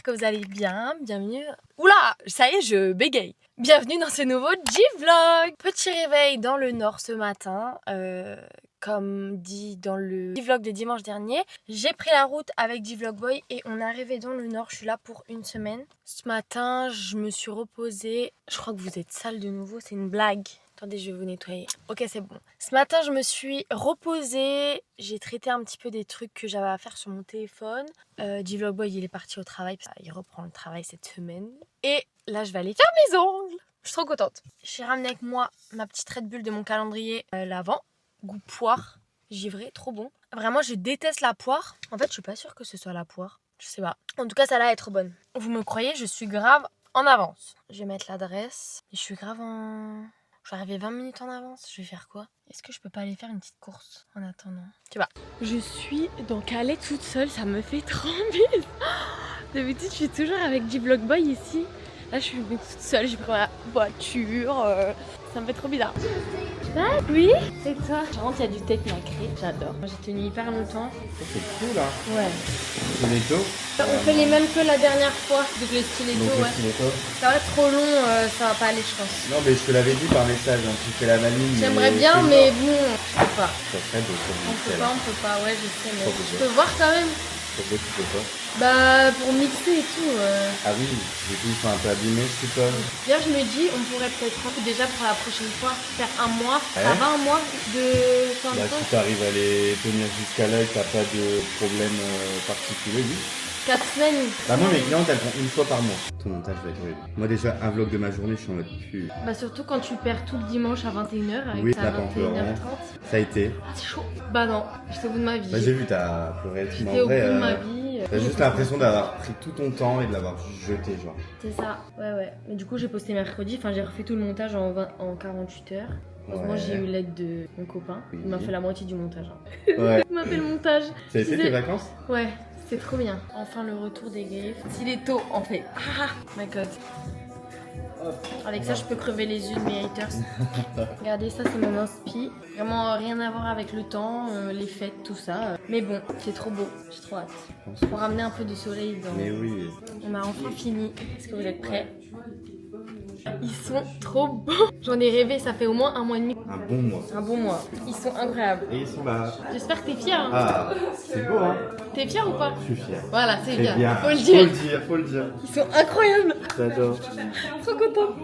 que vous allez bien, bienvenue... Oula, ça y est, je bégaye. Bienvenue dans ce nouveau G-Vlog. Petit réveil dans le nord ce matin, comme dit dans le G-Vlog de dimanche dernier. J'ai pris la route avec G-Vlog Boy et on est arrivé dans le nord, je suis là pour une semaine. Ce matin, je me suis reposée, je crois que vous êtes sale de nouveau, c'est une blague. Attendez, je vais vous nettoyer. Ok, c'est bon. Ce matin, je me suis reposée. J'ai traité un petit peu des trucs que j'avais à faire sur mon téléphone. G-Vlog Boy, il est parti au travail. Il reprend le travail cette semaine. Et là, je vais aller faire mes ongles. Je suis trop contente. J'ai ramené avec moi ma petite Red Bull de mon calendrier l'avant. Goût poire. Givré, trop bon. Vraiment, je déteste la poire. En fait, je suis pas sûre que ce soit la poire. Je sais pas. En tout cas, ça va être bonne. Vous me croyez, je suis grave en avance. Je vais mettre l'adresse. Je suis grave en... Je suis arrivée 20 minutes en avance, je vais faire quoi? Est-ce que je peux pas aller faire une petite course en attendant? Tu sais pas. Je suis dans Calais toute seule, ça me fait trop bizarre. D'habitude, je suis toujours avec G-Vlog Boy ici. Là, je suis toute seule, j'ai pris ma voiture. Ça me fait trop bizarre. Ah, oui? Et toi? Par contre, il y a du tech nacré, j'adore. Moi, j'ai tenu hyper longtemps. C'est cool là. Ouais. Stiletto. On fait les mêmes que la dernière fois. Donc le stiletto, Donc, ouais. stiletto. Ça va être trop long, ça va pas aller, je pense. Non mais je te l'avais dit par message, hein, tu fais la maligne. J'aimerais bien, mais bon, je peux pas. Ça serait beau comme On peut pas, ouais, je sais, mais Trop je bien. peux voir quand même. Pourquoi tu peux pas? Bah, pour mixer et tout. Ah oui, du coup ils sont un peu abîmés, je suppose. D'ailleurs, je me dis, on pourrait peut-être déjà pour la prochaine fois faire un mois. Ouais. Ça va un mois de temps de Bah temps si t'arrives à les tenir jusqu'à là et que t'as pas de problème particulier, oui. 4 semaines. Bah moi mes clientes elles font une fois par mois. Ton montage va être horrible. Moi déjà un vlog de ma journée je suis en mode pu. Bah, surtout quand tu perds tout le dimanche à 21h avec Oui, ta là, en pleurant. 21h30. Ça a été. Ah, c'est chaud. Bah non, j'étais au bout de ma vie. Bah j'ai vu t'as pleuré et tout, mais J'étais en au bout vrai de ma vie. t'as juste l'impression d'avoir pris tout ton temps et de l'avoir juste jeté genre. C'est ça, ouais. Mais du coup, j'ai posté mercredi. Enfin, j'ai refait tout le montage en 48 heures. Heureusement, Ouais. j'ai eu l'aide de mon copain. Oui. Il m'a fait la moitié du montage. Hein. Ouais. Il m'a fait le montage. Ça a été tes vacances? Ouais, c'est trop bien. Enfin, le retour des griffes. S'il est tôt, on fait. Ah, my god. Avec ça, je peux crever les yeux de mes haters. Regardez, ça, c'est mon inspi. Vraiment, rien à voir avec le temps, les fêtes, tout ça. Mais bon, c'est trop beau. J'ai trop hâte. Pour ramener un peu de soleil dans. Mais oui. On a enfin fini. Est-ce que vous êtes prêts? Ils sont trop beaux. J'en ai rêvé, ça fait au moins un mois et demi. Un bon mois. Un bon mois. Ils sont incroyables. Et ils sont là. J'espère que t'es fier. Hein. Ah, c'est beau hein. T'es fier ou pas? Je suis fier. Voilà, c'est C'est bien. bien. Faut le dire. Faut le dire. Ils sont incroyables. J'adore. Trop contente.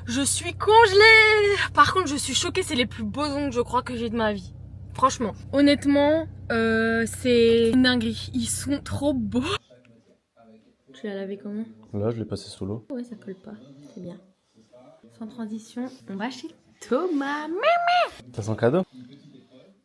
Je suis congelée. Par contre, je suis choquée. C'est les plus beaux ongles, je crois, que j'ai de ma vie. Franchement. Honnêtement, c'est une dinguerie. Ils sont trop beaux. Tu l'as lavé comment? Là, je l'ai passé sous l'eau. Ouais, ça colle pas. C'est bien. Sans transition, on va chez Thomas. T'as son cadeau?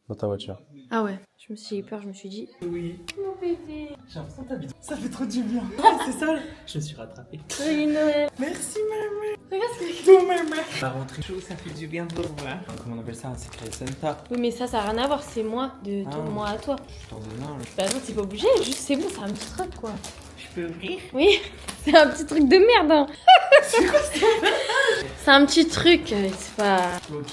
Dans ta voiture. Ah ouais, j'ai eu peur, je me suis dit. Oui, Mon bébé. j'ai l'impression que t'as bien. Ça fait trop du bien. C'est ça là. Je me suis rattrapé. Joyeux Noël. Merci maman. Regarde ce que Toi maman. La rentrée chaud, ça fait du bien de vous voir. Comment on appelle ça? Un secret Santa. Oui, mais ça n'a rien à voir, c'est moi, de Ah. moi à toi. Je t'en donne un là. Bah non, t'es pas obligé, juste c'est bon, c'est un petit truc quoi. Je peux ouvrir? Oui, c'est un petit truc de merde. Hein. C'est quoi ça? C'est un petit truc, c'est pas. Ok.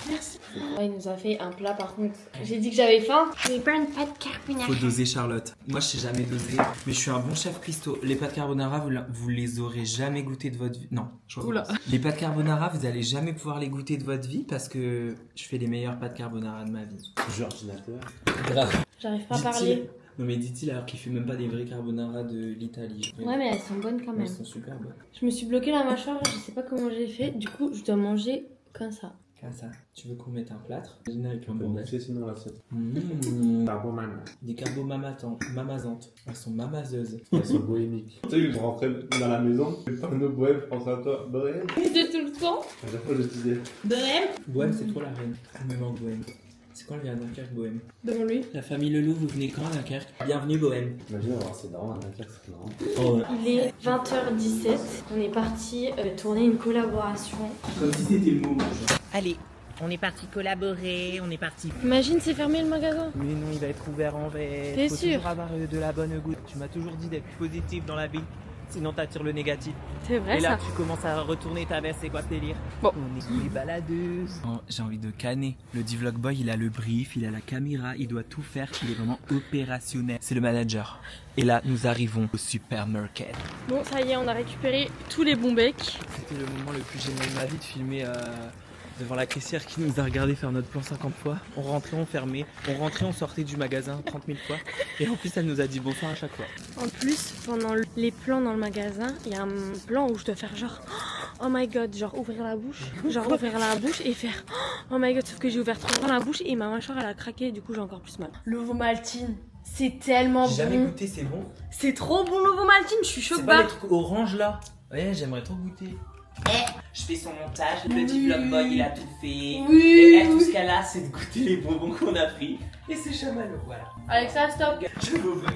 Merci. Ouais, il nous a fait un plat par contre. J'ai dit que j'avais faim. Mais pas une pâte carbonara. Faut doser Charlotte. Moi je sais jamais doser, mais je suis un bon chef Christo. Les pâtes carbonara, vous les aurez jamais goûtées de votre vie. Non, je Oula. recommence. Les pâtes carbonara, vous allez jamais pouvoir les goûter de votre vie parce que je fais les meilleures pâtes carbonara de ma vie. Ordinateur. Grave. J'arrive pas à parler. Non mais dit-il alors qu'il fait même pas des vrais carbonara de l'Italie. Ouais, mais elles sont bonnes quand Elles même. sont super bonnes. Je me suis bloqué la mâchoire, je sais pas comment j'ai fait. Du coup, je dois manger comme ça. Comme ça. Tu veux qu'on mette un plâtre? Imagine avec un bordel. C'est sinon l'assiette. Des carbos mamazantes. Elles sont mamazeuses. Elles sont bohémiques. Tu sais, je rentrais dans la maison, je pas nos bohèmes, je pense à toi. Bohème. C'est tout le temps. À chaque fois, je disais. Bohème, c'est trop la reine. Elle me manque Bohème. C'est quoi le Dunkerque Bohème? Devant lui. La famille Leloup, vous venez quand à Dunkerque? Bienvenue Bohème. Imagine avoir ses darons à Dunkerque, c'est marrant. Oh ouais. Il est 20h17. On est parti tourner une collaboration. Comme si c'était le mot. Allez, on est parti collaborer, on est parti. Imagine, c'est fermé le magasin. Mais non, il va être ouvert en vrai. T'es Faut sûr? toujours avoir de la bonne goutte. Tu m'as toujours dit d'être positif dans la vie. sinon t'attires le négatif. C'est vrai Et là, ça. tu commences à retourner ta veste, c'est quoi ce délire? Bon. On est les baladeuses. Oh, j'ai envie de canner. Le D-Vlog Boy, il a le brief, il a la caméra, il doit tout faire, il est vraiment opérationnel. C'est le manager. Et là, nous arrivons au supermarket. Bon, ça y est, on a récupéré tous les bons becs. C'était le moment le plus génial de ma vie de filmer devant la caissière qui nous a regardé faire notre plan 50 fois. On rentrait, on fermait, on sortait du magasin 30 000 fois. Et en plus, elle nous a dit bonsoir à chaque fois. En plus, pendant les plans dans le magasin, il y a un plan où je dois faire genre oh my god, genre ouvrir la bouche, et faire oh my god, sauf que j'ai ouvert trop longtemps la bouche et ma mâchoire elle a craqué, du coup j'ai encore plus mal. L'Ovomaltine, c'est tellement J'ai bon. jamais goûté, c'est bon. C'est trop bon l'Ovomaltine, je suis choquée. C'est pas les trucs orange là. Ouais, j'aimerais trop goûter. Je fais son montage, le D-Vlog Boy il a tout fait. Oui. Et elle, tout ce qu'elle a, c'est de goûter les bonbons qu'on a pris. Et c'est chamallow, voilà. Alexa, stop. Je veux venir.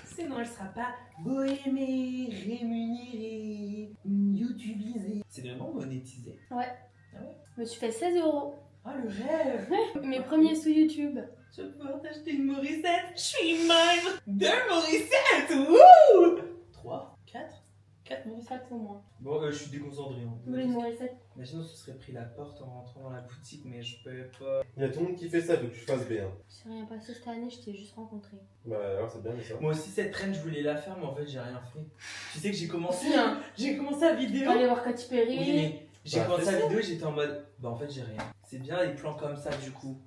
Sinon, elle sera pas bohémée, rémunérée, youtubisée. C'est vraiment monétisé. Ouais. Ah ouais. Je me suis fait 16 €. Ah, le rêve. Mes premiers sous YouTube. Je vais pouvoir t'acheter une Morissette. Je suis même 2 Morissettes. Wouh 3, 4 Morissettes. au moins. Bon, je suis déconcentré. Hein. Vous voulez une Morissette? Imagine, on se serait pris la porte en rentrant dans la boutique, mais je peux pas. Il y a tout le monde qui fait ça, faut que tu fasses bien. Je sais rien passé cette année, je t'ai juste rencontré. Bah alors c'est bien mais ça. Moi aussi, cette traîne, je voulais la faire, mais en fait, j'ai rien fait. Tu sais que j'ai commencé. Bien. J'ai commencé la vidéo. Aller voir Katy Perry. Oui, mais j'ai Bah, commencé fais la ça. vidéo et j'étais en mode. Bah, en fait, j'ai rien. C'est bien les plans comme ça, du coup.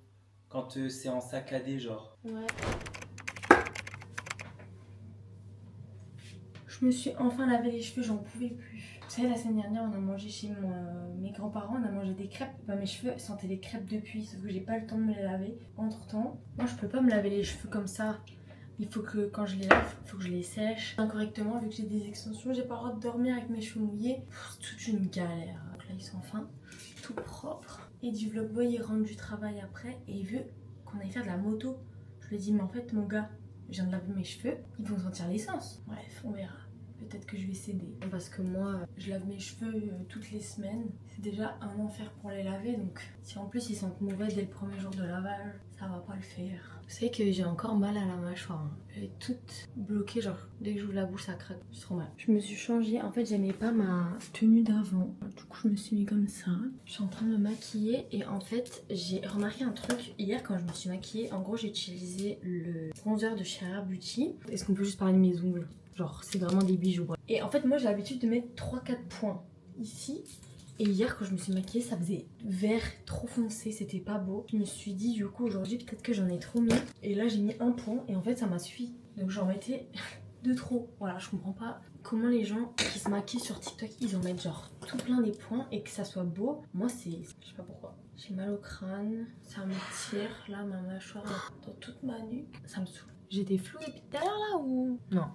Quand c'est en saccadé, genre. Ouais. Je me suis enfin lavé les cheveux, j'en pouvais plus. Vous savez, la semaine dernière, on a mangé chez mes grands-parents, on a mangé des crêpes. Bah, mes cheveux sentaient les crêpes depuis, sauf que j'ai pas le temps de me les laver. Entre temps, moi je peux pas me laver les cheveux comme ça. Il faut que quand je les lave, il faut que je les sèche incorrectement. Vu que j'ai des extensions, j'ai pas le droit de dormir avec mes cheveux mouillés. C'est toute une galère. Donc là, ils sont enfin tout propres. Et du vlog boy, il rentre du travail après et il veut qu'on aille faire de la moto. Je lui ai dit, mais en fait, mon gars, je viens de laver mes cheveux, ils vont sentir l'essence. Bref, on verra. Peut-être que je vais céder. Parce que moi, je lave mes cheveux toutes les semaines. C'est déjà un enfer pour les laver. Donc, si en plus ils sentent mauvais dès le premier jour de lavage, ça va pas le faire. Vous savez que j'ai encore mal à la mâchoire. Hein. Elle est toute bloquée. Genre, dès que j'ouvre la bouche, ça craque. C'est trop mal. Je me suis changée. En fait, j'aimais pas ma tenue d'avant. Du coup, je me suis mis comme ça. Je suis en train de me maquiller. Et en fait, j'ai remarqué un truc. Hier, quand je me suis maquillée, en gros, j'ai utilisé le bronzer de chez Rare Beauty. Est-ce qu'on peut juste parler de mes ongles? Genre, c'est vraiment des bijoux. Et en fait, moi, j'ai l'habitude de mettre 3-4 points ici. Et hier, quand je me suis maquillée, ça faisait vert trop foncé. C'était pas beau. Je me suis dit, du coup, aujourd'hui, peut-être que j'en ai trop mis. Et là, j'ai mis un point. Et en fait, ça m'a suffi. Donc, j'en mettais de trop. Voilà, je comprends pas comment les gens qui se maquillent sur TikTok, ils en mettent genre tout plein des points et que ça soit beau. Moi, c'est... Je sais pas pourquoi. J'ai mal au crâne. Ça me tire. Là, ma mâchoire, dans toute ma nuque. Ça me saoule. J'ai des flous depuis tout à l'heure, là, ou... Non.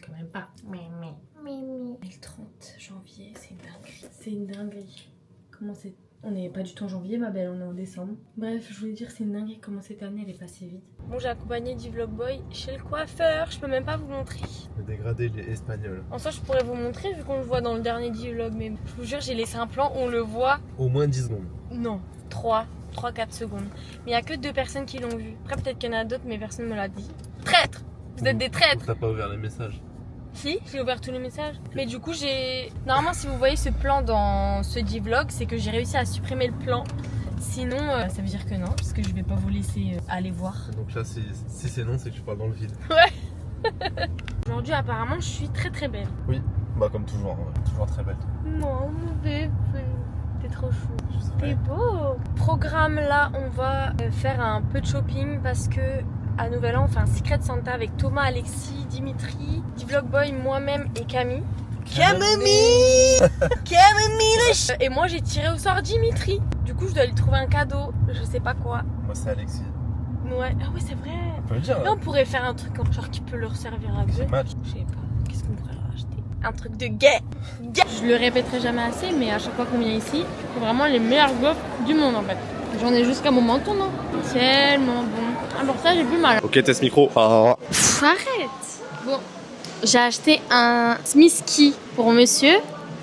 Quand même pas. Le 30 janvier, c'est une dinguerie. C'est une dinguerie. Comment c'est... On n'est pas du tout en janvier, ma belle, on est en décembre. Bref, je voulais dire, c'est une dinguerie comment cette année elle est passée vite. Bon, j'ai accompagné du vlog boy chez le coiffeur. Je peux même pas vous montrer. Le dégradé, il est espagnol. En soi, je pourrais vous montrer vu qu'on le voit dans le dernier vlog, mais je vous jure, j'ai laissé un plan où on le voit. Au moins 10 secondes. Non, 3-4 secondes. Mais il y a que 2 personnes qui l'ont vu. Après, peut-être qu'il y en a d'autres, mais personne ne me l'a dit. Traître! Vous êtes des traîtres! T'as pas ouvert les messages. Si, j'ai ouvert tous les messages. Mais du coup, j'ai... Normalement, si vous voyez ce plan dans ce vlog, c'est que j'ai réussi à supprimer le plan. Sinon, ça veut dire que non, parce que je vais pas vous laisser aller voir. Donc là, si c'est non, c'est que tu parles dans le vide. Ouais. Aujourd'hui, apparemment, je suis très très belle. Oui, bah comme toujours, toujours très belle. Non, mon bébé, t'es trop chou. Je sais T'es beau. Programme là, on va faire un peu de shopping parce que à Nouvel An, on fait un Secret Santa avec Thomas, Alexis, Dimitri, D-Vlog Boy, moi-même et Camille. Camille Et moi j'ai tiré au sort Dimitri. Du coup je dois lui trouver un cadeau, je sais pas quoi. Moi c'est Alexis. Ouais, ah ouais c'est vrai. On peut le dire. Là on pourrait faire un truc genre qui peut leur servir à C'est deux. match. Je sais pas, qu'est-ce qu'on pourrait leur acheter? Un truc de gay. Je le répéterai jamais assez, mais à chaque fois qu'on vient ici, c'est vraiment les meilleurs gaufres du monde en fait. J'en ai jusqu'à mon menton, non? Tellement bon. Ah pour ça j'ai plus mal. Ok, test micro. Ah. Pff, arrête. Bon, j'ai acheté un Smisky pour monsieur.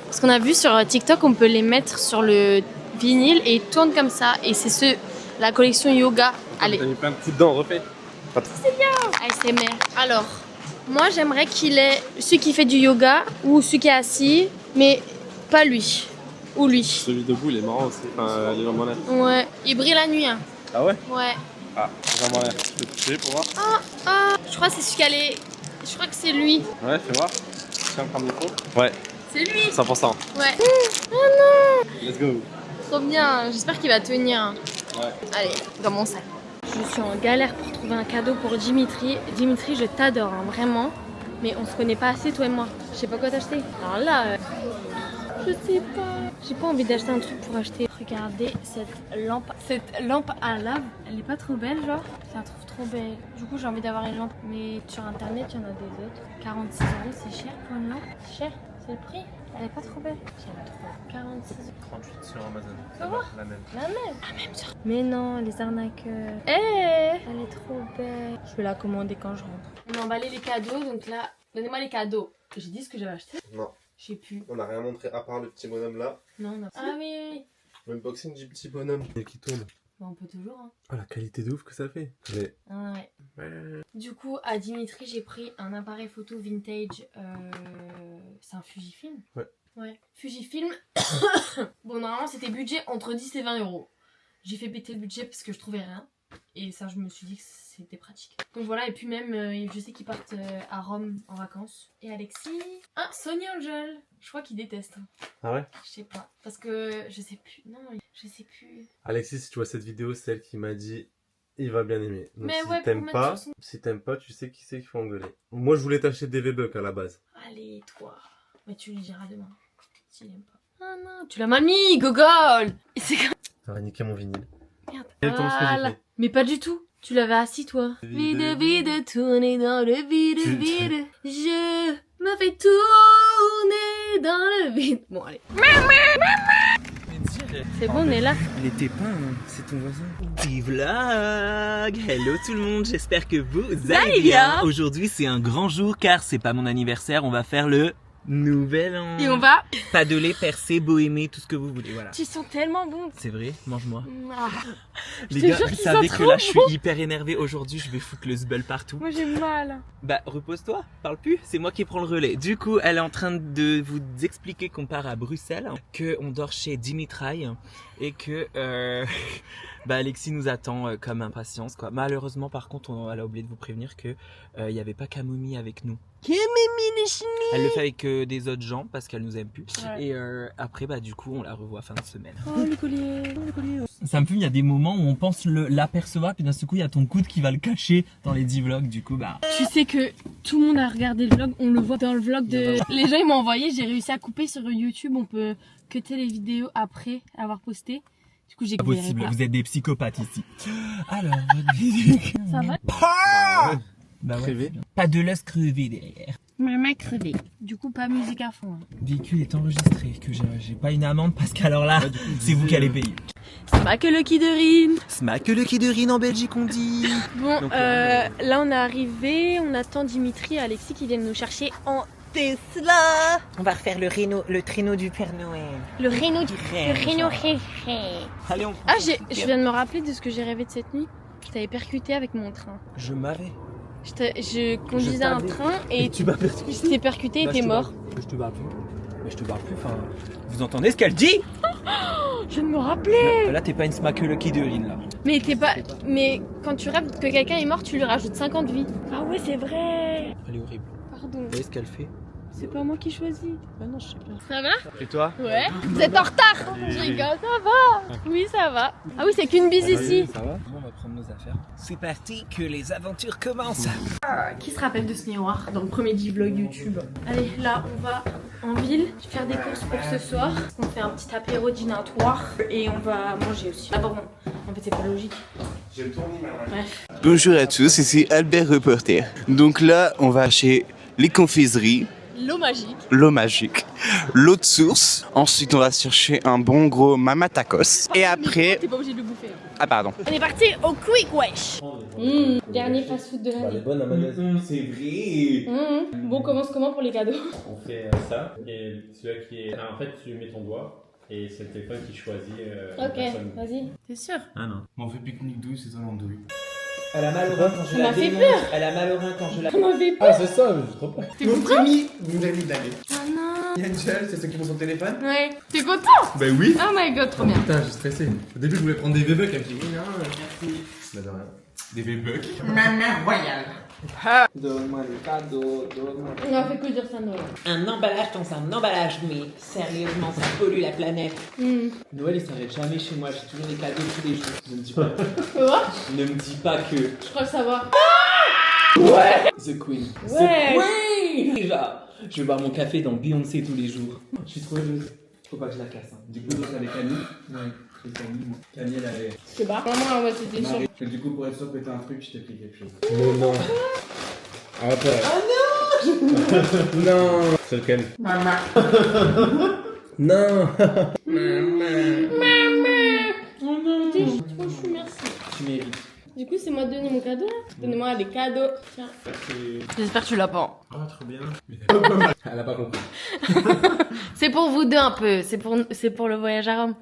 Parce qu'on a vu sur TikTok, on peut les mettre sur le vinyle et ils tournent comme ça. Et c'est la collection yoga. Allez. T'as mis plein de coups dedans, refait. ASMR. Alors, Moi, j'aimerais qu'il ait celui qui fait du yoga ou celui qui est assis, mais pas lui. Ou lui. Celui debout, il est marrant aussi. Enfin, les jambes en l'air. Ouais. Il brille la nuit. Hein. Ah ouais? Ouais. Ah, jambes en l'air. Tu peux toucher pour voir? Je crois que c'est celui qui a les... Je crois que c'est lui. Ouais, fais voir. Tiens, prendre le micro. Ouais, C'est lui. 100%. Ouais. Let's go. Trop bien. J'espère qu'il va tenir. Ouais. Allez, dans mon sac. Je suis en galère pour trouver un cadeau pour Dimitri. Dimitri, je t'adore, hein, vraiment. Mais on se connaît pas assez, toi et moi. Je sais pas quoi t'acheter. Alors là, je sais pas. J'ai pas envie d'acheter un truc pour acheter. Regardez cette lampe. Cette lampe à lave, elle est pas trop belle, genre. Je la trouve trop belle. Du coup, j'ai envie d'avoir une lampe. Mais sur internet, il y en a des autres. 46 €, c'est cher pour une lampe. C'est cher, c'est le prix. Elle est pas trop belle. J'aime trop. 46 €. 38 sur Amazon. Ça va? La même. La même. La même sur... Mais non, les arnaqueurs. Elle est trop belle. Je vais la commander quand je rentre. On a emballé les cadeaux, donc là, donnez-moi les cadeaux. J'ai dit ce que j'avais acheté. Non, Je sais plus. on n'a rien montré à part le petit bonhomme là. Non, non. Ah oui, oui, oui. L'unboxing du petit bonhomme. Et qui tourne. Bon, on peut toujours, hein. Oh, la qualité de ouf que ça fait. Mais... Ah ouais. Du coup, à Dimitri, j'ai pris un appareil photo vintage. C'est un Fujifilm. Ouais. Ouais. Fujifilm. Bon, normalement, c'était budget entre 10 et 20 €. J'ai fait péter le budget parce que je trouvais rien. Et ça, je me suis dit que c'était pratique. Donc voilà, et puis même, je sais qu'ils partent à Rome en vacances. Et Alexis... Ah, Sony Angel. Je crois qu'il déteste. Hein. Ah ouais? Je sais pas. Parce que je sais plus. Non, je sais plus. Alexis, si tu vois cette vidéo, c'est elle qui m'a dit il va bien aimer. Donc Mais si ouais, pour t'aimes mettre pas, sur son- si t'aimes pas, tu sais qui c'est qu'il faut engueuler. Moi, je voulais t'acheter des V-Bucks à la base. Allez, toi. Mais tu lui diras demain. S'il aime pas. Ah non, tu l'as mal mis, gogol. Et c'est comme... Ça va niquer mon vinyle. Merde. Exactement ce que j'ai Voilà. fait. Mais pas du tout. Tu l'avais assis, toi. Vide, Vide, tourner dans le vide, Tu- vide. Je me fais tourner dans le vide. Bon, allez. C'est bon, on est là. Il était pas, c'est ton voisin. Petit vlog. Hello tout le monde, j'espère que vous allez bien. Aujourd'hui c'est un grand jour car c'est pas mon anniversaire, on va faire le nouvel an. Et on va... Pas de lait, percé, bohémé, tout ce que vous voulez, voilà. Tu sens tellement bon. C'est vrai, mange-moi. Ah. Les te gars, jure vous qu'ils savez sont que trop là je suis bons. hyper énervé aujourd'hui, je vais foutre le zbeul partout. Moi, j'ai mal. Bah repose-toi, parle plus, c'est moi qui prends le relais. Du coup, elle est en train de vous expliquer qu'on part à Bruxelles, qu'on dort chez Dimitri et que bah Alexis nous attend comme impatience quoi. Malheureusement par contre, elle a oublié de vous prévenir que il y avait pas Camomille avec nous. Elle le fait avec des autres gens parce qu'elle nous aime plus. Ouais. Et après bah du coup on la revoit fin de semaine. Oh, le collier. Ça me fume, il y a des moments où on pense l'apercevoir puis d'un seul coup il y a ton coude qui va le cacher dans les 10 vlogs du coup bah... Tu sais que tout le monde a regardé le vlog, on le voit dans le vlog de... Les gens ils m'ont envoyé, j'ai réussi à couper sur YouTube, on peut cutter les vidéos après avoir posté. Du coup j'ai coupé. Impossible, vous êtes des psychopathes ici. Alors, votre vidéo... Ça va? Bah ouais. Crevé. Pas de l'os crevé derrière. Maman crevé. Du coup pas musique à fond. Hein. Véhicule est enregistré, que j'ai pas une amende parce qu'alors là, c'est vous qui allez payer. C'est pas que le qui de rime. Smack le qui de rine en Belgique on dit. Bon, Donc, là on est arrivé, on attend Dimitri et Alexis qui viennent nous chercher en Tesla. On va refaire le traîneau du Père Noël. Le Renault du... Allez on Ah, je viens de me rappeler de ce que j'ai rêvé de cette nuit. Je t'avais percuté avec mon train. Je m'avais. Je conduisais un t'avais. train et tu m'as perdu. je t'ai percuté et t'es mort. Je te barre plus. Mais je te barre plus, enfin... Vous entendez ce qu'elle dit? Je viens de me rappeler. Là t'es pas une smack le qui de rine là. Mais t'es pas... Mais quand tu rêves que quelqu'un est mort, tu lui rajoutes 50 vies. Ah ouais, c'est vrai. Elle est horrible. Pardon. Vous voyez ce qu'elle fait? C'est pas moi qui choisis. Bah non je sais pas. Ça va? Et toi? Ouais. Vous êtes en retard. Je rigole, ça va. Oui, ça va. Ah oui, c'est qu'une bise ici. Ça va? On va prendre nos affaires. C'est parti que les aventures commencent. Qui se rappelle de ce miroir dans le premier G-Vlog YouTube? Allez, là, on va en ville faire des courses pour ce soir. On fait un petit apéro dînatoire et on va manger aussi. Ah pardon, en fait c'est pas logique. Bref. Bonjour à tous, ici Albert Reporter. Donc là, on va chez les confiseries, L'eau magique. l'eau magique, l'eau de source. Ensuite, on va chercher un bon gros mama tacos. Et après... T'es pas obligé de le bouffer. Ah pardon. On est parti au Quick Wesh. Dernier fast-food de l'année. bonne à magasin. C'est vrai. Bon, commence comment pour les cadeaux? On fait ça, et celui-là qui est. Ah, en fait, tu mets ton doigt, et c'est le téléphone qui choisit la Ok, personne. vas-y. T'es sûr? Ah non. On fait pique-nique douce, c'est dans l'andouille. Elle a mal au rein quand je Ça la m'a fait démonte. peur. Elle a mal au rein quand je la... Ça m'a fait peur. Ah, c'est ça, mais j'ai trop peur. T'es content? Vous avez mis d'aller. Ah non. Angel, c'est ceux qui font son téléphone? Ouais. T'es content? Bah oui. Oh my god, trop bien. Putain, j'ai stressé. Au début, je voulais prendre des V-Bucks, elle me dit oui, non, merci. Bah de rien. Des V-Bucks. Donne-moi le cadeau, donne-moi... On a fait que dire ça Noël. Un emballage dans un emballage, mais sérieusement, ça pollue la planète. Noël, il s'arrête jamais chez moi. J'ai toujours des cadeaux tous les jours. Ne me dis pas. Quoi? Ne me dis pas que... Je crois le savoir. The Queen. Ouais. The Queen. Déjà, je vais boire mon café dans Beyoncé tous les jours. Je suis trop heureuse. Faut pas que je la casse. Hein. Du coup, l'autre avec Camille. Ouais, c'est Camille. Moi. Camille, elle avait... Je sais pas. Maman, ouais, c'était sûr. Marie. Du coup, pour être sûr que t'as un truc, je t'ai pris quelque chose. Mais non. Ah, attends. Non. C'est lequel? Maman. Non. Oh non, t'es trop chou, merci. Tu mérites. Du coup, c'est moi de donner mon cadeau là. Donnez-moi des cadeaux. Tiens. J'espère que tu l'as pas. Ah, trop bien. Elle a pas compris. C'est pour vous deux un peu. C'est pour le voyage à Rome.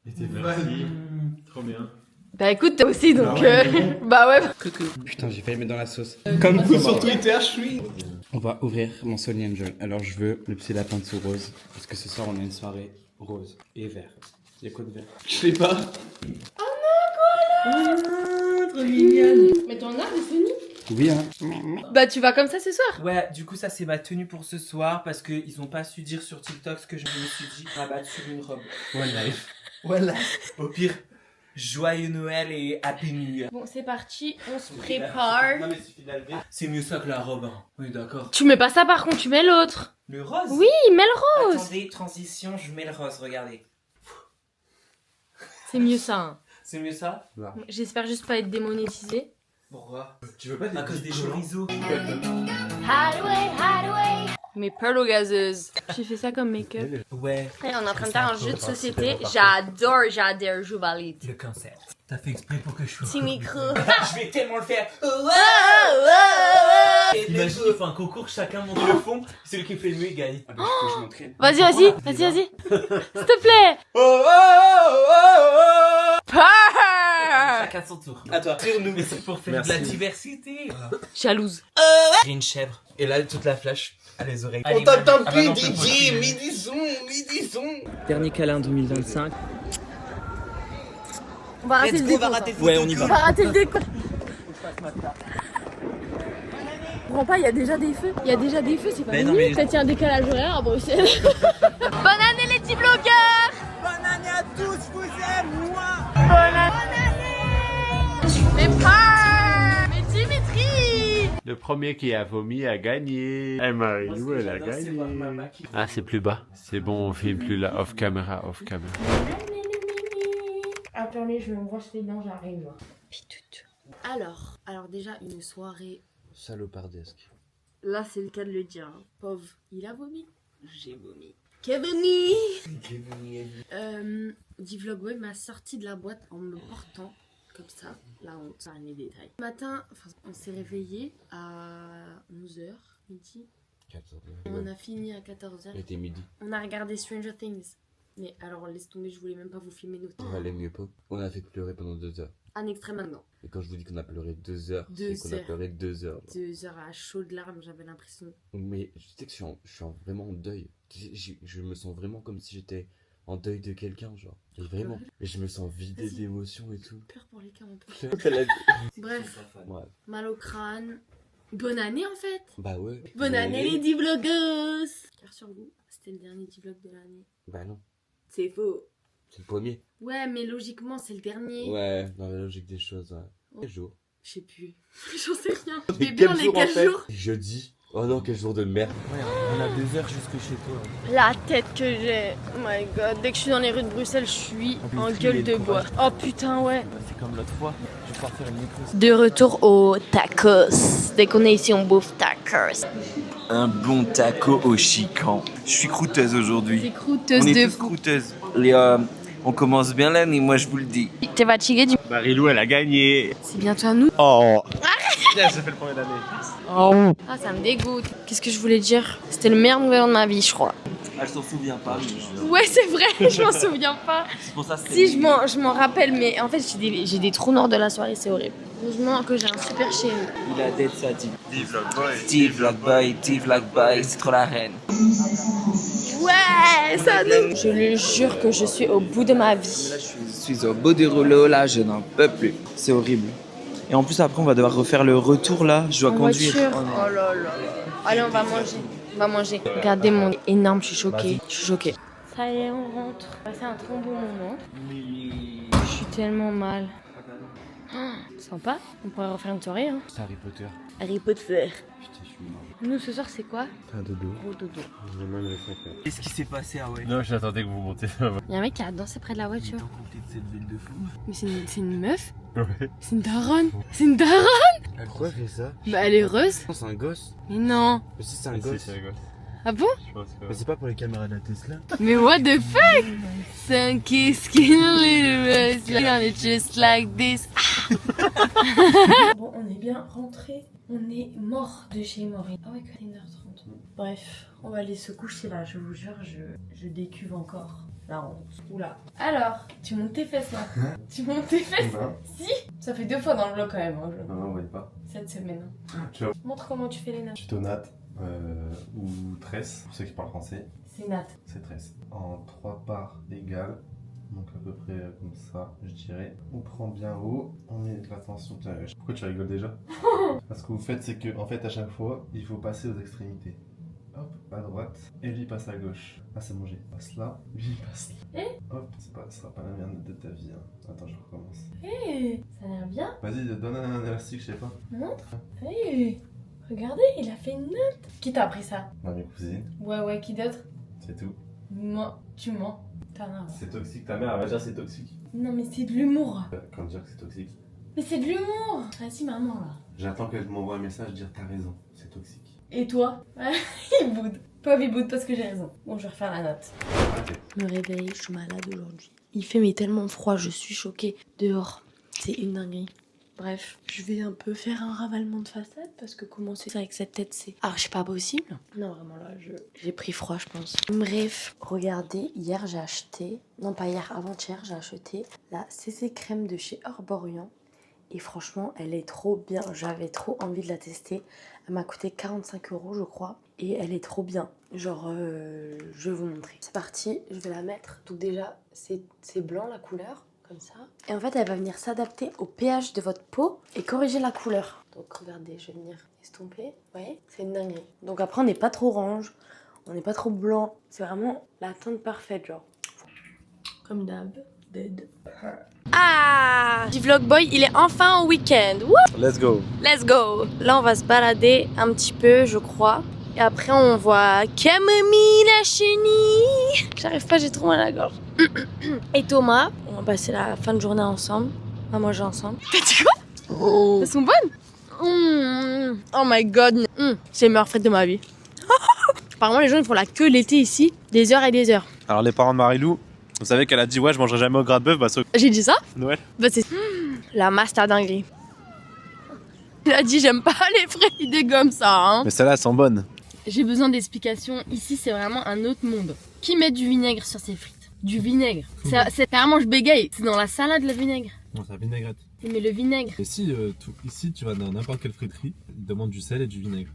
Merci. Trop bien. Bah écoute, toi aussi donc. Bah ouais. Putain, j'ai failli mettre dans la sauce. Comme vous sur Twitter, je suis. On va ouvrir mon Sony Angel. Alors, je veux le petit lapin dessous rose. Parce que ce soir, on a une soirée rose et vert. Il y a quoi de vert? Je sais pas. Trop mignonne. Mais t'en as des Sony? Oui, hein. Bah tu vas comme ça ce soir. Ouais, du coup, ça, c'est ma tenue pour ce soir parce qu'ils ont pas su dire sur TikTok ce que je me suis dit rabattre sur une robe. Voilà. Au pire, joyeux Noël et Happy New Year. Bon, c'est parti. On se prépare. Non, mais suffit d'enlever. C'est mieux ça que la robe, hein. Oui, d'accord. Tu mets pas ça par contre, tu mets l'autre. Le rose? Oui, mets le rose. Attendez, transition, je mets le rose, regardez. C'est mieux ça. Hein. C'est mieux ça? J'espère juste pas être démonétisé. Pourquoi? Tu veux pas À cause des chorizo. Mes perles gazeuses. J'ai fait ça comme make-up. Ouais. Et on est en train de faire un jeu de société. J'adore Joubalit. Le concept. T'as fait exprès pour que je sois. Petit micro. Je vais tellement le faire. Imagine, il faut un concours, chacun monte le fond. Celui qui fait le mieux, il gagne. Je m'entraîne. Vas-y. S'il te plaît. Chacun son tour. À toi. Tire-nous. Mais c'est pour faire de la diversité. Jalouse. J'ai une chèvre. Et là, toute la flash à les oreilles. On t'entend Ah bah plus, non, c'est Didier. possible. Midi son. Dernier câlin 2025. On va rater le décompte. Ouais, on y On va va. rater le décompte. Je comprends pas, il y a déjà des feux. C'est pas Mais non, mieux. mais- Peut-être il y a un décalage horaire à Bruxelles. Bonne année les petits blogueurs. Bonne année à tous, je vous aime, moi. Mes peurs. Mes Dimitri. Le premier qui a vomi a gagné. Eh, Marie-Lou, elle a gagné. Ah, c'est plus bas. C'est bon, on filme plus là. Off camera. Attendez, je me brosse les dents, j'arrive. Pitoute. Alors déjà une soirée. Salopardesque. Là, c'est le cas de le dire. Hein. Pauvre, il a vomi. J'ai vomi. Kevin. D-Vlogboy m'a sorti de la boîte en me portant comme ça. Là, on sort les détails. Le matin, on s'est réveillé à 11h, midi. 14h. On a fini à 14h. Il était midi. On a regardé Stranger Things. Mais alors, laisse tomber, je voulais même pas vous filmer nous. Ça allait mieux pas. On a fait pleurer pendant 2 heures. Un extrait maintenant. Et quand je vous dis qu'on a pleuré 2 heures, c'est 2 qu'on a heures. pleuré 2 heures. 2 heures à chaudes larmes, j'avais l'impression. Mais je sais que je suis vraiment en deuil. Je me sens vraiment comme si j'étais en deuil de quelqu'un, genre. Et vraiment. Et je me sens vidé Vas-y. d'émotions et tout. Pleure pour les cas, on peut. Elle a dit- Bref, Ouais. mal au crâne. Bonne année en fait. Bah ouais. Bonne année les D-Vloggers. Car sur vous, c'était le dernier D-Vlog de l'année. Bah non. C'est faux. C'est le premier. Ouais, mais logiquement, c'est le dernier. Ouais, dans la logique des choses, ouais. Quel jour? Je sais plus. J'en sais rien. Mais Mais quel bien les jour, en 4 fait jours. Jeudi. Oh non, quel jour de merde. Ouais, on a 2 heures jusque chez toi. La tête que j'ai. Oh my god. Dès que je suis dans les rues de Bruxelles, je suis en Dimitri, gueule il de est bois. Oh putain, ouais. C'est comme l'autre fois. Je vais pouvoir faire une micro. De retour au tacos. Dès qu'on est ici, on bouffe tacos. Un bon taco au chican. Je suis croûteuse aujourd'hui. Des croûteuses On est de tous fou. croûteuses. On commence bien l'année, moi je vous le dis. T'es fatigué du. Marie-Lou, elle a gagné. C'est bientôt à nous. Oh. Tiens, j'ai fait le premier d'année. Ah, ça me dégoûte. Qu'est-ce que je voulais dire? C'était le meilleur nouvel an de ma vie, je crois. Elle s'en souvient pas. Ouais, c'est vrai, je m'en souviens pas. C'est pour ça que Si, je m'en rappelle, mais en fait, j'ai des trous noirs de la soirée, c'est horrible. Heureusement que j'ai un super chéri. il a d'être ça, D-Vlog Boy, c'est trop la reine. Ouais, ça nous... Je le jure que je suis au bout de ma vie. Là, je suis au bout du rouleau, là, je n'en peux plus. C'est horrible. Et en plus, après, on va devoir refaire le retour, là. Je dois En conduire. voiture. Oh là là. Allez, on va manger. On va manger. Regardez mon énorme, je suis choquée. Je suis choquée. Ça y est, on rentre. On va passer un trop bon moment. Je suis tellement mal. Oh, sympa. On pourrait refaire une soirée, hein. C'est Harry Potter. Harry Potter. Putain, je suis mort. Nous, ce soir, c'est quoi? Un dodo. Gros dodo. J'ai même les 5 heures. Qu'est-ce qui s'est passé, ah ouais? Non, j'attendais que vous montiez ça. Il y a un mec qui a dansé près de la voiture. Cette ville de fou. Mais c'est une meuf? Ouais. C'est une daronne? C'est une daronne? Pourquoi elle fait ça? Bah, elle est heureuse. Non, c'est un gosse. Mais non. Mais si c'est un Si, gosse. c'est un gosse. Ah bon? Je pense que. Mais c'est pas pour les caméras de la Tesla. Mais what the fuck? Some kiss skin a little rose, like just like this. Bon, on est bien rentré. On est mort de chez Maureen. Ah ouais, 1h30. Bref, on va aller se coucher là, je vous jure, je décuve encore. La honte. Oula. Alors, tu montes tes fesses là. Tu montes tes fesses? Si. Ça fait 2 fois dans le vlog quand même. Hein, Non, on voit pas. cette semaine. Ciao. Montre comment tu fais les nattes. Tuto Nat ou tresse, pour ceux qui parlent français, C'est natte. c'est tresse. En 3 parts égales, donc à peu près comme ça, je dirais. On prend bien haut, on met de la tension. Tiens, pourquoi tu rigoles déjà? Parce que vous faites, c'est que en fait, à chaque fois, il faut passer aux extrémités. Hop, à droite, et lui passe à gauche. Ah, c'est bon, j'ai passe là, lui il passe là. Hop, ce sera pas la merde de ta vie. Hein. Attends, je recommence. Hé, ça a l'air bien. Vas-y, donne un élastique, je sais pas. Montre. Hé, regardez, il a fait une note. Qui t'a appris ça? Ma cousine, Ouais, qui d'autre? c'est tout. Moi, tu mens. T'as un... C'est toxique, ta mère, elle va dire c'est toxique. Non, mais c'est de l'humour. Quand dire que c'est toxique. Mais c'est de l'humour. Vas-y, maman, là. J'attends qu'elle m'envoie un message dire t'as raison, c'est toxique. Et toi? Il boude. Pas il boude parce que j'ai raison. Bon, je vais refaire la note. Ok. Je me réveille, je suis malade aujourd'hui. Il fait mais tellement froid, je suis choquée. Dehors, c'est une dinguerie. Bref, je vais un peu faire un ravalement de façade parce que commencer ça avec cette tête, c'est archi pas possible. Non, vraiment là, j'ai pris froid, je pense. Bref, regardez, hier j'ai acheté, non pas hier, avant-hier, j'ai acheté la CC crème de chez Herborian. Et franchement, elle est trop bien. J'avais trop envie de la tester. Elle m'a coûté 45 € je crois. Et elle est trop bien. Genre, je vais vous montrer. C'est parti, je vais la mettre. Donc déjà, c'est blanc la couleur, comme ça. Et en fait, elle va venir s'adapter au pH de votre peau et corriger la couleur. Donc regardez, je vais venir estomper. Vous voyez, c'est une dinguerie. Donc après, on n'est pas trop orange, on n'est pas trop blanc. C'est vraiment la teinte parfaite, genre. Comme d'hab. Dead. Ah, Vlog Boy, il est enfin au week-end. Wouh! Let's go. Let's go. Là, on va se balader un petit peu, je crois. Et après, on voit Camomille la chenille. J'arrive pas, j'ai trop mal à la gorge. Et Thomas, on va passer la fin de journée ensemble. On va manger ensemble. T'as dit quoi? Elles sont bonnes? Oh my god. C'est les meilleures frites de ma vie. Apparemment, les gens ils font la queue l'été ici, des heures et des heures. Alors les parents de Marilou, vous savez qu'elle a dit ouais je mangerai jamais au gras de bœuf, bah c'est J'ai dit ça? Noël. Bah c'est la master dinguerie. Il a dit j'aime pas les frites comme ça hein. Mais celles-là elles sont bonnes. J'ai besoin d'explications. Ici c'est vraiment un autre monde. Qui met du vinaigre sur ses frites? Du vinaigre. C'est carrément je bégaye. C'est dans la salade le vinaigre. Non, c'est la vinaigrette. Mais le vinaigre. Et si ici tu vas dans n'importe quelle friterie, ils te demandent du sel et du vinaigre.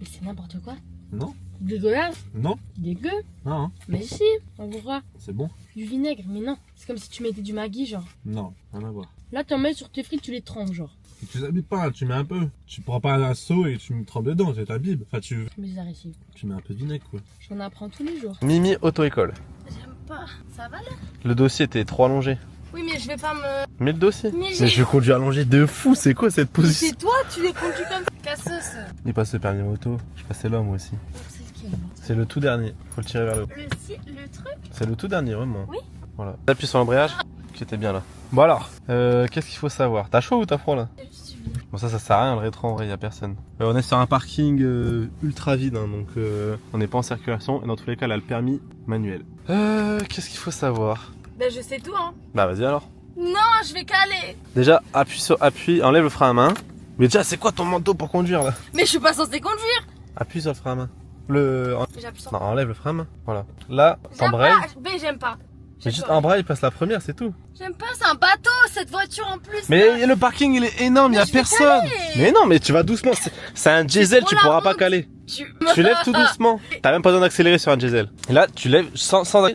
Mais c'est n'importe quoi. Non? Dégueulasse. Non? Dégueu. Non, hein? Mais si. On voit. C'est bon? Du vinaigre. Mais non. C'est comme si tu mettais du Maggi genre. Non, rien à voir. Là t'en mets sur tes frites, tu les trempes genre. Et tu t'habilles pas, tu mets un peu. Tu prends pas un seau et tu me trempes dedans, c'est ta bible. Enfin, tu Mais les arachides. mets un peu de vinaigre quoi. J'en apprends tous les jours. Mimi auto-école. J'aime pas. Ça va là? Le dossier était trop allongé. Oui mais je vais pas me... Mais le dossier. Mais je conduis allongé de fou, c'est quoi cette Mais position? c'est toi, tu les conduis comme casseuse. Il passe le permis moto, je passais là moi aussi. C'est lequel? C'est le tout dernier, faut le tirer vers le haut. Le truc? C'est le tout dernier vraiment. Oui. Voilà. Appuie sur l'embrayage, qui était bien là. Bon alors, qu'est-ce qu'il faut savoir? T'as chaud ou t'as froid là? Bon ça sert à rien, le rétro en vrai, y a personne. On est sur un parking ultra vide, hein, donc on n'est pas en circulation, et dans tous les cas, elle a le permis manuel. Qu'est-ce qu'il faut savoir? Ben je sais tout hein. Bah vas-y alors. Non, je vais caler. Déjà, appuie sur appui, enlève le frein à main. Mais déjà, c'est quoi ton manteau pour conduire là? Mais je suis pas censée conduire. Appuie sur le frein à main. J'appuie sur. Non, enlève le frein à main. Voilà. Là, J'aime t'embrayes. pas. B, j'aime pas. C'est juste embraye, passe la première, c'est tout. J'aime pas, c'est un bateau cette voiture en plus. Mais le parking il est énorme, il y a je vais personne. caler. Mais non, mais tu vas doucement. C'est un diesel, trop tu la pourras pas honte. caler. Tu Tu lèves tout doucement. T'as même pas besoin d'accélérer sur un diesel. Et là, tu lèves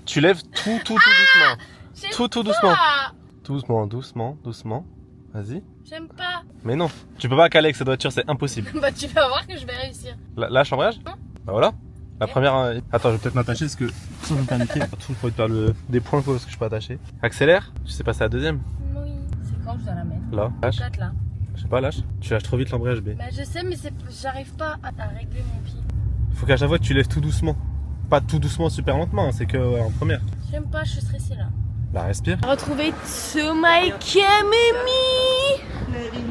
tu lèves tout doucement. J'aime Tout doucement. pas. Doucement. Vas-y. J'aime pas. Mais non, tu peux pas caler avec cette voiture, c'est impossible. Bah tu vas voir que je vais réussir. Lâche l'embrayage. Non. Bah voilà. La première. Attends, je vais peut-être m'attacher parce que sinon je vais me faire niquer. Tout il faut te faire des points parce que je peux attacher. Accélère. Tu sais passer à la deuxième. Oui. C'est quand je dois la mettre? Là. Lâche. 4 là. Je sais pas, lâche. Tu lâches trop vite l'embrayage B. Bah je sais mais j'arrive pas à régler mon pied. Faut qu'à chaque fois tu lèves tout doucement. Pas tout doucement, super lentement, c'est que en première. J'aime pas, je suis stressée là. Bah respire. Retrouver Tsuma et Kamemi,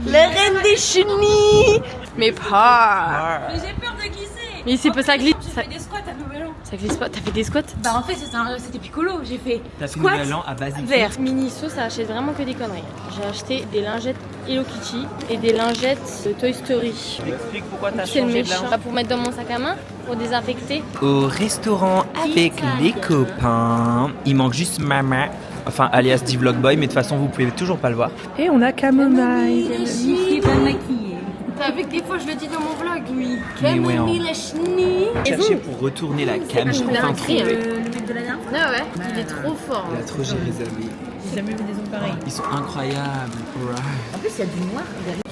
la reine des chenilles. Mais pas. Mais j'ai peur de glisser. Mais c'est pas ça glisse. J'ai fait des squats à Nouvel An. Ça glisse pas. T'as fait des squats? Bah en fait c'était piccolo. J'ai fait T'as fait squat Nouvel An à base vert. Miniso, ça achète vraiment que des conneries. J'ai acheté des lingettes Hello Kitty et des lingettes de Toy Story. Explique pourquoi t'as C'est le changé de méchant. linge. Pas pour mettre dans mon sac à main, pour désinfecter. Au restaurant avec les copains. Il manque juste maman. Enfin, alias D-Vlog Boy, mais de toute façon, vous pouvez toujours pas le voir. Et on a Camomile. Qui est pas maquillée. T'as vu que des fois je le dis dans mon vlog? Oui. Mais ouais, Kamemi la chenille. Chercher pour retourner la cam, j'ai enfin trouvé. Le mec de la dernière fois. Ah ouais, il est trop fort. Il a trop géré les amis. J'ai jamais vu des ongles pareils. Ils sont incroyables. Ouais. En plus il y a du noir.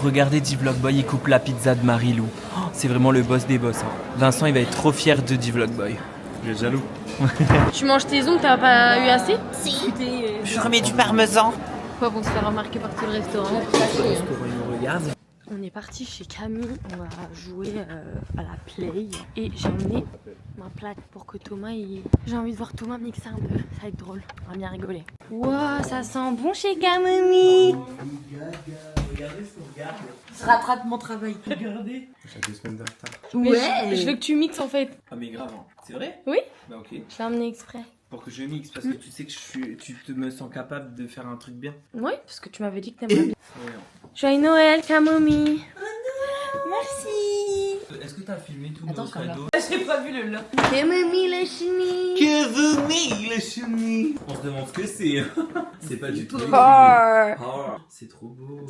Regardez D-Vlog Boy, il coupe la pizza de Marilou. Oh, c'est vraiment le boss des boss. Hein. Vincent, il va être trop fier de D-Vlog Boy. Je vais jaloux. Tu manges tes ongles, t'as pas eu assez? Je remets du parmesan. Quoi, vont se faire remarquer par tout le restaurant? Il me regarde. On est parti chez Camille, on va jouer à la play et j'ai emmené ma plaque pour que Thomas j'ai envie de voir Thomas mixer un peu, ça va être drôle, on va bien rigoler. Waouh, ça sent bon chez Camille. Regardez ce qu'on regarde. Je rattrape mon travail. Regardez. J'ai 2 semaines de retard. Ouais. Je veux que tu mixes en fait. Ah mais grave, c'est vrai? Oui. Bah ok. Je l'ai emmené exprès. Pour que je mixe, parce que tu sais que tu te me sens capable de faire un truc bien. Oui, parce que tu m'avais dit que t'aimerais bien. Ouais. Joyeux Noël Camille. Merci. Est-ce que t'as filmé tous Attends, nos je regarde. cadeaux? J'ai pas vu le lot. Camille la chenille. Camille la chenille. On se demande ce que c'est. C'est pas du tout. Oh. C'est trop beau.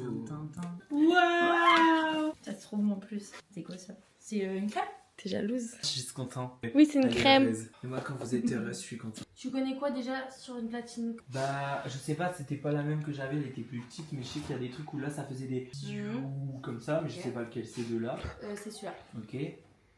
Waouh. Ça se trouve en plus. C'est quoi ça? C'est une crêpe? T'es jalouse? Je suis juste content. Oui, c'est une Elle est crème. heureuse. Et moi, quand vous êtes heureuse, je suis content. Tu connais quoi déjà sur une platine? Bah, je sais pas, c'était pas la même que j'avais, elle était plus petite, mais je sais qu'il y a des trucs où là ça faisait des comme ça, mais je sais pas lequel c'est de là. C'est celui-là. Ok.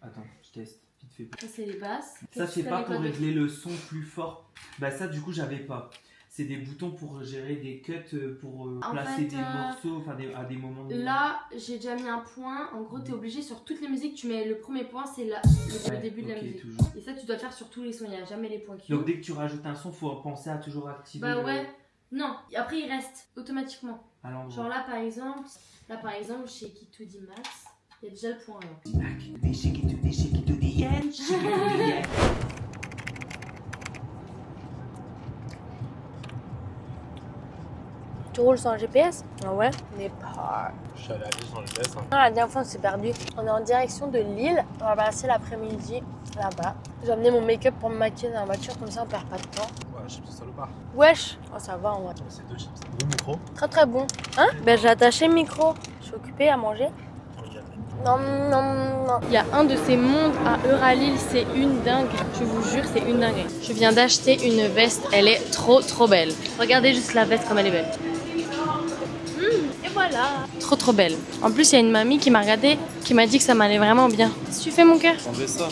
Attends, je teste. Vite fait. Ça c'est les basses. Ça, c'est pas pour de... régler le son plus fort. Bah, ça, du coup, j'avais pas. C'est des boutons pour gérer des cuts, pour placer des morceaux, enfin à des moments de... Là, j'ai déjà mis un point. En gros, t'es obligé sur toutes les musiques, tu mets le premier point, c'est le début de la musique. Toujours. Et ça, tu dois le faire sur tous les sons, il n'y a jamais les points qui. Donc, dès que tu rajoutes un son, faut penser à toujours activer. Bah ouais. Non, après, il reste automatiquement. À l'endroit. Genre là, par exemple, chez Kitudi Max, il y a déjà le point alors. Tu roules sans GPS? Ah ouais? Mais pas. Je suis allé à Lille sans GPS. Hein. Non, la dernière fois on s'est perdu. On est en direction de Lille. On va passer l'après-midi là-bas. J'ai amené mon make-up pour me maquiller dans la voiture, comme ça on perd pas de temps. Ouais, chips salopard. Wesh! Oh, ça va en vrai. C'est 2 chips. Bon micro. Très très bon. Hein? Ben j'ai attaché le micro. Je suis occupée à manger. Non, non, non. Il y a un de ces mondes à Euralille, c'est une dingue. Je vous jure, c'est une dingue. Je viens d'acheter une veste, elle est trop trop belle. Regardez juste la veste comme elle est belle. Et voilà. Trop trop belle. En plus, il y a une mamie qui m'a regardé, qui m'a dit que ça m'allait vraiment bien. Qu'est-ce que tu fais mon cœur? Enlevez ça.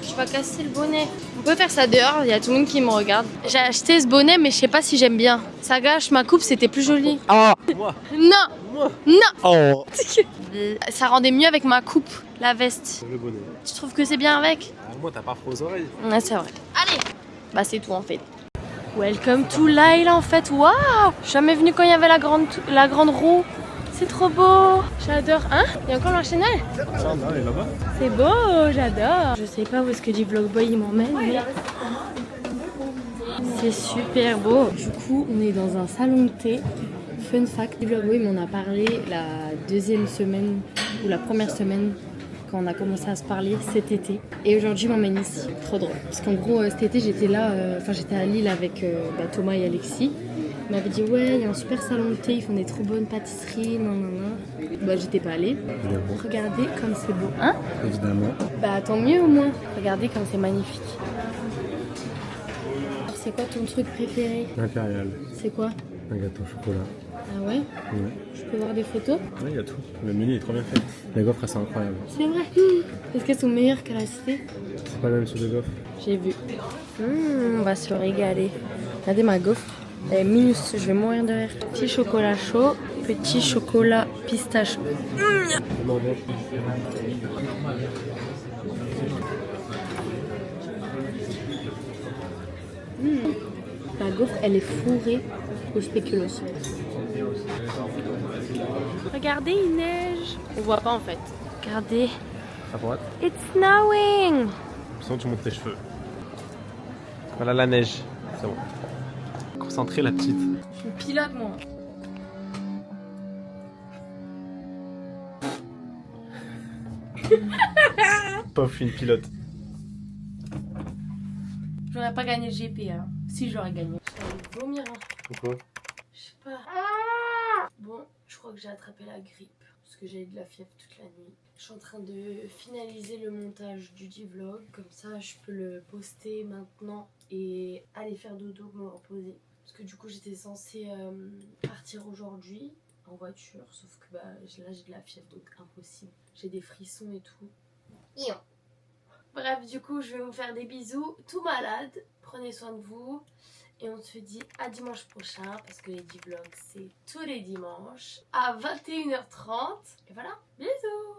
Je vais casser le bonnet. On peut faire ça dehors, il y a tout le monde qui me regarde. J'ai acheté ce bonnet, mais je sais pas si j'aime bien. Ça gâche ma coupe, c'était plus joli. Oh moi. Non! Moi. Non! Oh. Ça rendait mieux avec ma coupe, la veste. Le bonnet. Tu trouves que c'est bien avec? Ah, moi t'as pas froid aux oreilles. Ouais, c'est vrai. Allez! Bah c'est tout en fait. Welcome to Lille en fait. Waouh! Je suis jamais venue quand il y avait la grande roue. C'est trop beau. J'adore. Hein? Il y a encore l'enchaînage? Tiens, non, elle est là-bas. C'est beau, j'adore. Je sais pas où est-ce que D-Vlog Boy il m'emmène, mais c'est super beau. Du coup, on est dans un salon de thé. Fun fact, D-Vlog Boy m'en a parlé la deuxième semaine ou la première semaine quand on a commencé à se parler cet été. Et aujourd'hui, il m'emmène ici. Trop drôle. Parce qu'en gros, cet été, j'étais là, j'étais à Lille avec Thomas et Alexis. Il m'avait dit ouais, il y a un super salon de thé, ils font des trop bonnes pâtisseries, nanana. Bah j'étais pas allée. Regardez comme c'est beau. Hein? Évidemment. Bah tant mieux au moins. Regardez comme c'est magnifique. C'est quoi ton truc préféré? Impérial. C'est quoi? Un gâteau au chocolat. Ah ouais? Ouais. Je peux voir des photos? Ouais, il y a tout. Le menu est trop bien fait. Les gaufres, elles sont incroyables. C'est vrai? Est-ce qu'elles sont meilleures qu'à la cité? C'est pas le même sur de gaufres. J'ai vu. On va se régaler. Regardez ma gaufre. Elle est minus, je vais mourir de rire. Petit chocolat chaud, petit chocolat pistache. La gaufre, elle est fourrée au spéculoos. Regardez, il neige. On voit pas en fait. Regardez. À droite. It's snowing. Sinon, tu montes tes cheveux. Voilà la neige. C'est bon. Concentrée, la petite. Je suis pilote, moi. Pauvre une pilote. J'aurais pas gagné le GP, hein. Si j'aurais gagné. J'allais vomir. Pourquoi? Je sais pas. Bon, je crois que j'ai attrapé la grippe. Parce que j'ai eu de la fièvre toute la nuit. Je suis en train de finaliser le montage du vlog. Comme ça, je peux le poster maintenant et aller faire dodo, me reposer. Parce que du coup, j'étais censée partir aujourd'hui en voiture. Sauf que là, j'ai de la fièvre, donc impossible. J'ai des frissons et tout. Bref, du coup, je vais vous faire des bisous. Tout malade. Prenez soin de vous. Et on se dit à dimanche prochain. Parce que les vlogs, c'est tous les dimanches à 21h30. Et voilà, bisous!